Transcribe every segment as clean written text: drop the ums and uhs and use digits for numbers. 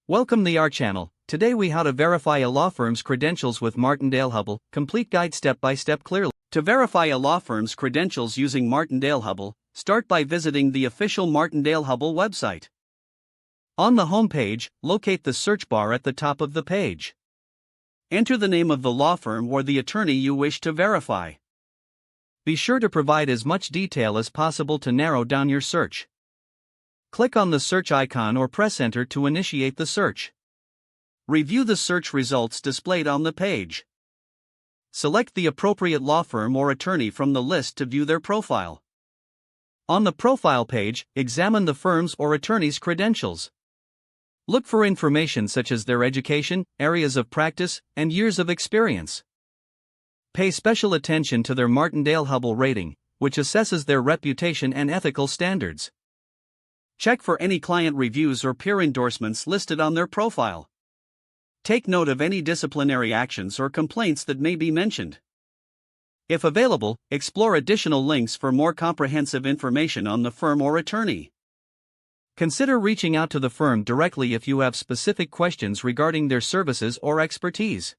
Welcome to our channel. Today we how to verify a law firm's credentials with Martindale-Hubbell, complete guide step by step clearly. To verify a law firm's credentials using Martindale-Hubbell, start by visiting the official Martindale-Hubbell website. On the home page, locate the search bar at the top of the page. Enter the name of the law firm or the attorney you wish to verify. Be sure to provide as much detail as possible to narrow down your search. Click on the search icon or press enter to initiate the search. Review the search results displayed on the page. Select the appropriate law firm or attorney from the list to view their profile. On the profile page, examine the firm's or attorney's credentials. Look for information such as their education, areas of practice, and years of experience. Pay special attention to their Martindale-Hubbell rating, which assesses their reputation and ethical standards. Check for any client reviews or peer endorsements listed on their profile. Take note of any disciplinary actions or complaints that may be mentioned. If available, explore additional links for more comprehensive information on the firm or attorney. Consider reaching out to the firm directly if you have specific questions regarding their services or expertise.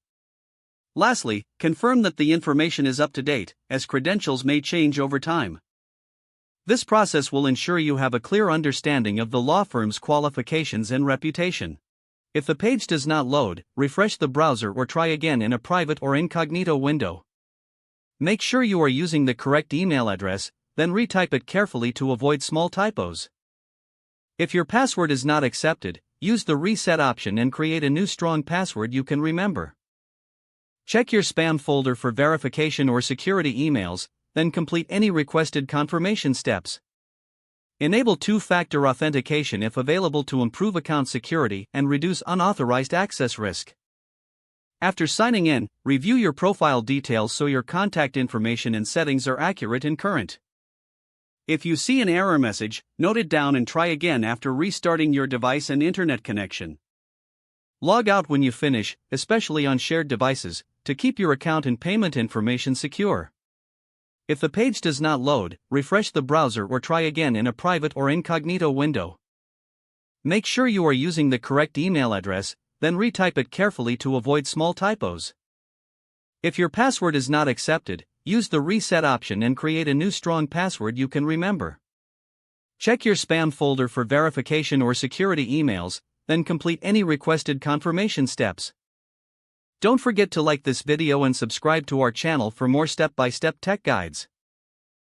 Lastly, confirm that the information is up to date, as credentials may change over time. This process will ensure you have a clear understanding of the law firm's qualifications and reputation. If the page does not load, refresh the browser or try again in a private or incognito window. Make sure you are using the correct email address, then retype it carefully to avoid small typos. If your password is not accepted, use the reset option and create a new strong password you can remember. Check your spam folder for verification or security emails, then complete any requested confirmation steps. Enable two-factor authentication if available to improve account security and reduce unauthorized access risk. After signing in, review your profile details so your contact information and settings are accurate and current. If you see an error message, note it down and try again after restarting your device and internet connection. Log out when you finish, especially on shared devices, to keep your account and payment information secure. If the page does not load, refresh the browser or try again in a private or incognito window. Make sure you are using the correct email address, then retype it carefully to avoid small typos. If your password is not accepted, use the reset option and create a new strong password you can remember. Check your spam folder for verification or security emails, then complete any requested confirmation steps. Don't forget to like this video and subscribe to our channel for more step-by-step tech guides.